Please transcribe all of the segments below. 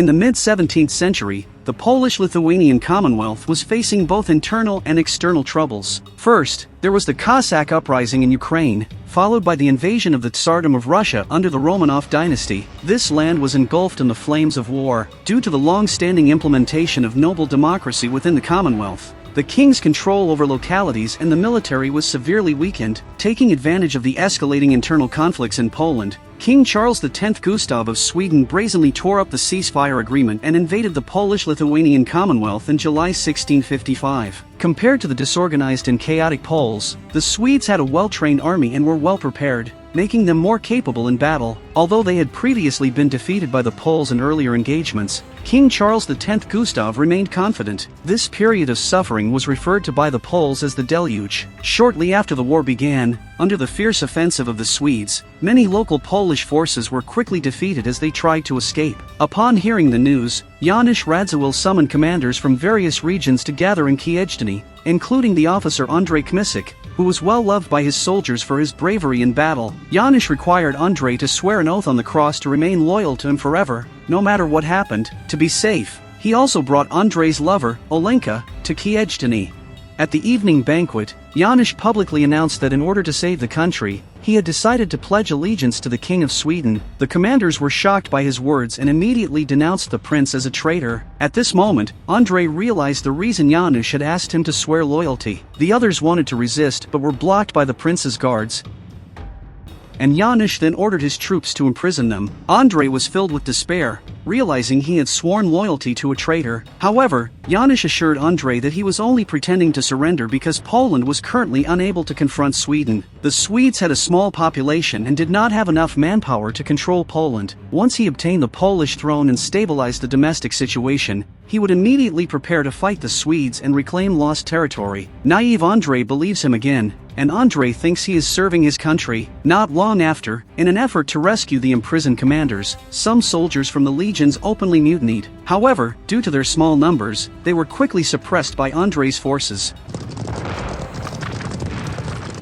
In the mid-17th century, the Polish-Lithuanian Commonwealth was facing both internal and external troubles. First, there was the Cossack uprising in Ukraine, followed by the invasion of the Tsardom of Russia under the Romanov dynasty. This land was engulfed in the flames of war, due to the long-standing implementation of noble democracy within the Commonwealth. The king's control over localities and the military was severely weakened. Taking advantage of the escalating internal conflicts in Poland, King Charles X Gustav of Sweden brazenly tore up the ceasefire agreement and invaded the Polish-Lithuanian Commonwealth in July 1655. Compared to the disorganized and chaotic Poles, the Swedes had a well-trained army and were well prepared, making them more capable in battle. Although they had previously been defeated by the Poles in earlier engagements, King Charles X Gustav remained confident. This period of suffering was referred to by the Poles as the Deluge. Shortly after the war began, under the fierce offensive of the Swedes, many local Polish forces were quickly defeated as they tried to escape. Upon hearing the news, Jan Kazimierz summoned commanders from various regions to gather in Kmicic, including the officer Andrzej Kmicic, who was well loved by his soldiers for his bravery in battle. Jan required Andrzej to swear an oath on the cross to remain loyal to him forever, no matter what happened, to be safe. He also brought Andrzej's lover, Olenka, to Kmicic. At the evening banquet, Janusz publicly announced that in order to save the country, he had decided to pledge allegiance to the King of Sweden. The commanders were shocked by his words and immediately denounced the prince as a traitor. At this moment, Andrzej realized the reason Janusz had asked him to swear loyalty. The others wanted to resist but were blocked by the prince's guards, and Janusz then ordered his troops to imprison them. Andrzej was filled with despair, realizing he had sworn loyalty to a traitor. However, Janusz assured Andrzej that he was only pretending to surrender because Poland was currently unable to confront Sweden. The Swedes had a small population and did not have enough manpower to control Poland. Once he obtained the Polish throne and stabilized the domestic situation, he would immediately prepare to fight the Swedes and reclaim lost territory. Naive Andrzej believes him again, and Andrzej thinks he is serving his country. Not long after, in an effort to rescue the imprisoned commanders, some soldiers from the legions openly mutinied. However, due to their small numbers, they were quickly suppressed by Andrzej's forces.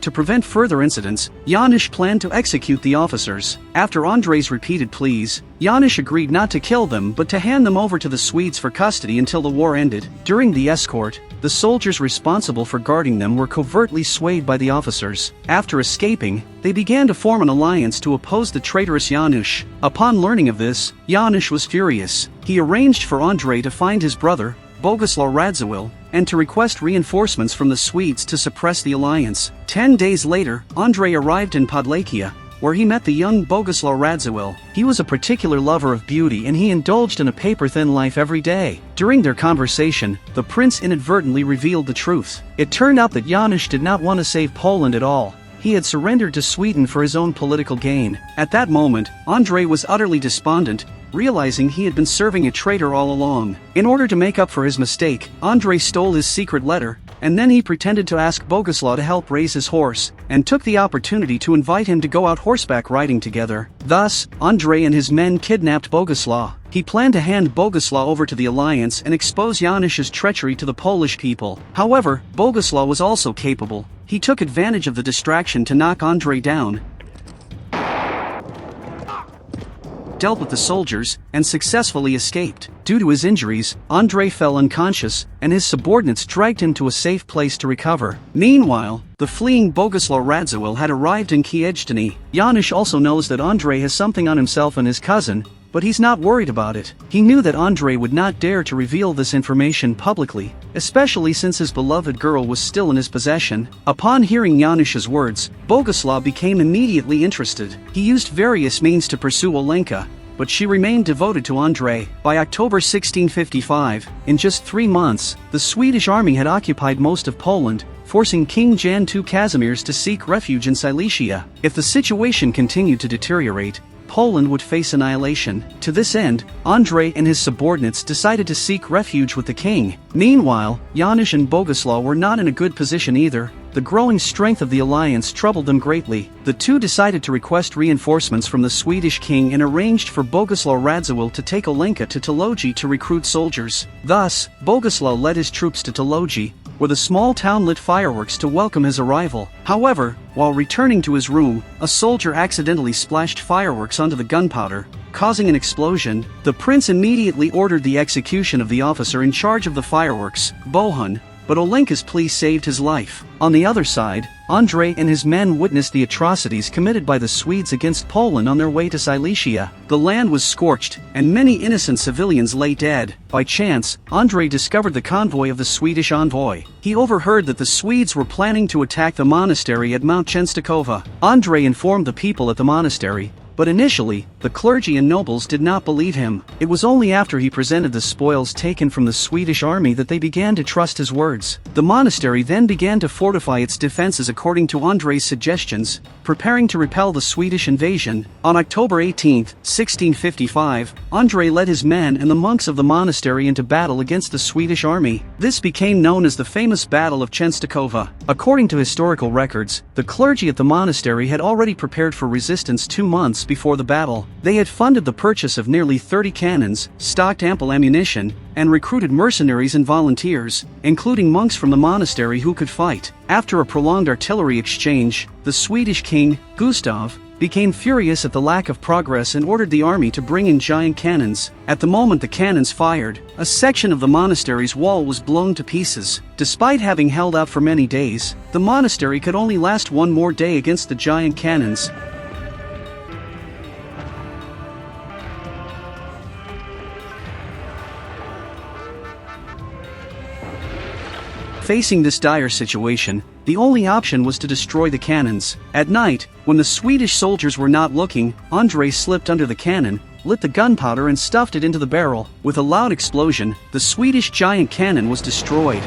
To prevent further incidents, Janusz planned to execute the officers. After Andrzej's repeated pleas, Janusz agreed not to kill them but to hand them over to the Swedes for custody until the war ended. During the escort, the soldiers responsible for guarding them were covertly swayed by the officers. After escaping, they began to form an alliance to oppose the traitorous Janusz. Upon learning of this, Janusz was furious. He arranged for Andrzej to find his brother, Boguslaw Radziwill, and to request reinforcements from the Swedes to suppress the alliance. 10 days later, Andrzej arrived in Podlakia, where he met the young Boguslaw Radziwill. He was a particular lover of beauty and he indulged in a paper-thin life every day. During their conversation, the prince inadvertently revealed the truth. It turned out that Janusz did not want to save Poland at all. He had surrendered to Sweden for his own political gain. At that moment, Andrzej was utterly despondent, realizing he had been serving a traitor all along. In order to make up for his mistake, Andrzej stole his secret letter, and then he pretended to ask Boguslaw to help raise his horse, and took the opportunity to invite him to go out horseback riding together. Thus, Andrzej and his men kidnapped Boguslaw. He planned to hand Boguslaw over to the alliance and expose Janusz's treachery to the Polish people. However, Boguslaw was also capable. He took advantage of the distraction to knock Andrzej down, dealt with the soldiers, and successfully escaped. Due to his injuries, Andrzej fell unconscious, and his subordinates dragged him to a safe place to recover. Meanwhile, the fleeing Boguslaw Radziwill had arrived in Kmicic. Janusz also knows that Andrzej has something on himself and his cousin, but he's not worried about it. He knew that Andrzej would not dare to reveal this information publicly, especially since his beloved girl was still in his possession. Upon hearing Janusz's words, Boguslaw became immediately interested. He used various means to pursue Olenka, but she remained devoted to Andrzej. By October 1655, in just 3 months, the Swedish army had occupied most of Poland, forcing King Jan Kazimierz to seek refuge in Silesia. If the situation continued to deteriorate, Poland would face annihilation. To this end, Andrzej and his subordinates decided to seek refuge with the king. Meanwhile, Janusz and Boguslaw were not in a good position either. The growing strength of the alliance troubled them greatly. The two decided to request reinforcements from the Swedish king and arranged for Boguslaw Radziwill to take Olenka to Deluge to recruit soldiers. Thus, Boguslaw led his troops to Deluge, where the small town lit fireworks to welcome his arrival. However, while returning to his room, a soldier accidentally splashed fireworks onto the gunpowder, causing an explosion. The prince immediately ordered the execution of the officer in charge of the fireworks, Bohun, but Olenka's plea saved his life. On the other side, Andrzej and his men witnessed the atrocities committed by the Swedes against Poland on their way to Silesia. The land was scorched, and many innocent civilians lay dead. By chance, Andrzej discovered the convoy of the Swedish envoy. He overheard that the Swedes were planning to attack the monastery at Mount Czestochowa. Andrzej informed the people at the monastery, but initially, the clergy and nobles did not believe him. It was only after he presented the spoils taken from the Swedish army that they began to trust his words. The monastery then began to fortify its defenses according to Andrzej's suggestions, preparing to repel the Swedish invasion. On October 18, 1655, Andrzej led his men and the monks of the monastery into battle against the Swedish army. This became known as the famous Battle of Czestochowa. According to historical records, the clergy at the monastery had already prepared for resistance 2 months before the battle. They had funded the purchase of nearly 30 cannons, stocked ample ammunition, and recruited mercenaries and volunteers, including monks from the monastery who could fight. After a prolonged artillery exchange, the Swedish king, Gustav, became furious at the lack of progress and ordered the army to bring in giant cannons. At the moment the cannons fired, a section of the monastery's wall was blown to pieces. Despite having held out for many days, the monastery could only last one more day against the giant cannons. Facing this dire situation, the only option was to destroy the cannons. At night, when the Swedish soldiers were not looking, Andrzej slipped under the cannon, lit the gunpowder and stuffed it into the barrel. With a loud explosion, the Swedish giant cannon was destroyed.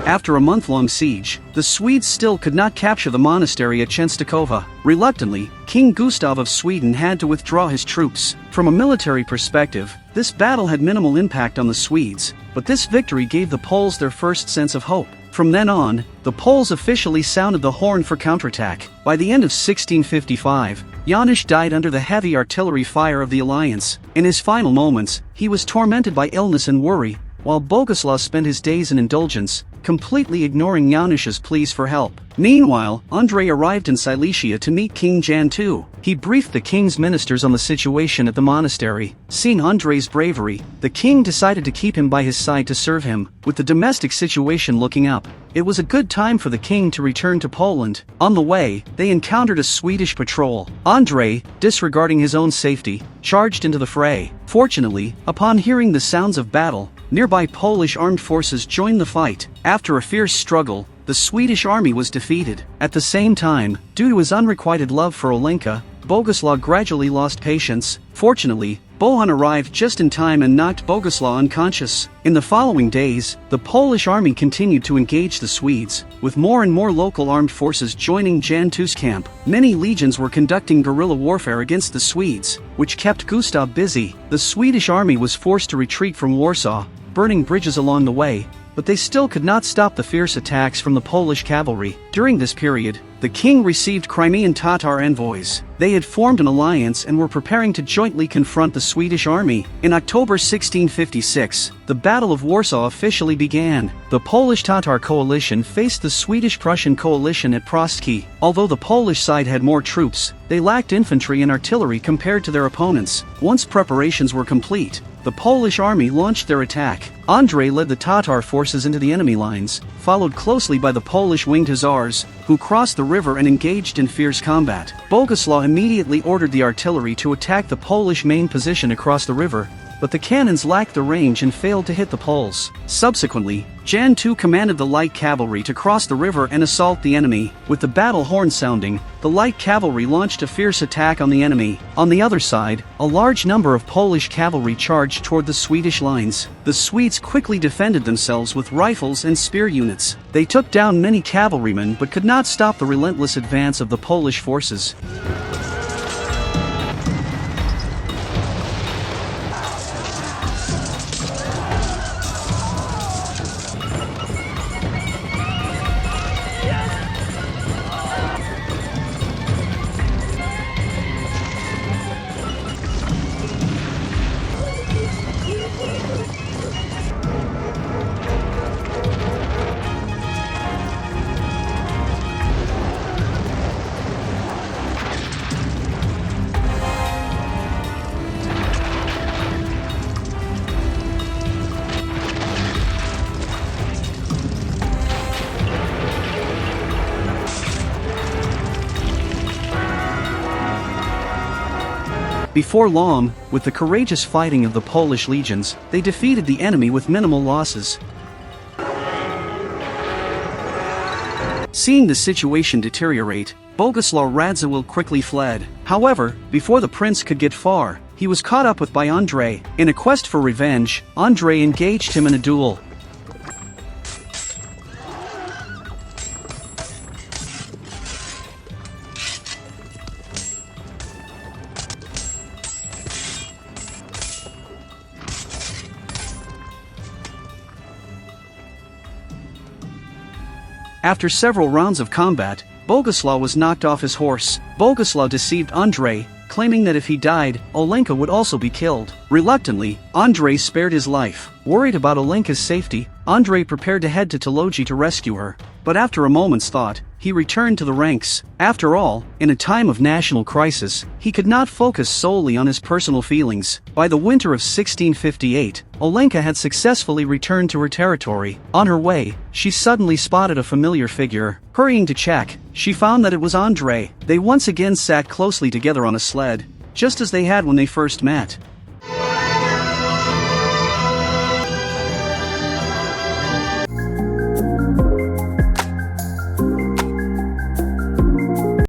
After a month-long siege, the Swedes still could not capture the monastery at Czestochowa. Reluctantly, King Gustav of Sweden had to withdraw his troops. From a military perspective, this battle had minimal impact on the Swedes, but this victory gave the Poles their first sense of hope. From then on, the Poles officially sounded the horn for counterattack. By the end of 1655, Janusz died under the heavy artillery fire of the alliance. In his final moments, he was tormented by illness and worry, while Boguslaw spent his days in indulgence, completely ignoring Janusz's pleas for help. Meanwhile, Andrzej arrived in Silesia to meet King Jan II. He briefed the king's ministers on the situation at the monastery. Seeing Andrzej's bravery, the king decided to keep him by his side to serve him. With the domestic situation looking up, it was a good time for the king to return to Poland. On the way, they encountered a Swedish patrol. Andrzej, disregarding his own safety, charged into the fray. Fortunately, upon hearing the sounds of battle, nearby Polish armed forces joined the fight. After a fierce struggle, the Swedish army was defeated. At the same time, due to his unrequited love for Olenka, Boguslaw gradually lost patience. Fortunately, Bohun arrived just in time and knocked Boguslaw unconscious. In the following days, the Polish army continued to engage the Swedes, with more and more local armed forces joining Jan II's camp. Many legions were conducting guerrilla warfare against the Swedes, which kept Gustav busy. The Swedish army was forced to retreat from Warsaw, burning bridges along the way, but they still could not stop the fierce attacks from the Polish cavalry. During this period, the king received Crimean Tatar envoys. They had formed an alliance and were preparing to jointly confront the Swedish army. In October 1656, the Battle of Warsaw officially began. The Polish-Tatar coalition faced the Swedish-Prussian coalition at Prostki. Although the Polish side had more troops, they lacked infantry and artillery compared to their opponents. Once preparations were complete, the Polish army launched their attack. Andrzej led the Tatar forces into the enemy lines, followed closely by the Polish winged hussars, who crossed the river and engaged in fierce combat. Boguslaw immediately ordered the artillery to attack the Polish main position across the river, but the cannons lacked the range and failed to hit the Poles. Subsequently, Jan II commanded the light cavalry to cross the river and assault the enemy. With the battle horn sounding, the light cavalry launched a fierce attack on the enemy. On the other side, a large number of Polish cavalry charged toward the Swedish lines. The Swedes quickly defended themselves with rifles and spear units. They took down many cavalrymen but could not stop the relentless advance of the Polish forces. Before long, with the courageous fighting of the Polish legions, they defeated the enemy with minimal losses. Seeing the situation deteriorate, Boguslaw Radziwiłł quickly fled. However, before the prince could get far, he was caught up with by Andrzej. In a quest for revenge, Andrzej engaged him in a duel. After several rounds of combat, Boguslaw was knocked off his horse. Boguslaw deceived Andrzej, claiming that if he died, Olenka would also be killed. Reluctantly, Andrzej spared his life. Worried about Olenka's safety, Andrzej prepared to head to Deluge to rescue her. But after a moment's thought, he returned to the ranks. After all, in a time of national crisis, he could not focus solely on his personal feelings. By the winter of 1658, Olenka had successfully returned to her territory. On her way, she suddenly spotted a familiar figure. Hurrying to check, she found that it was Andrzej. They once again sat closely together on a sled, just as they had when they first met.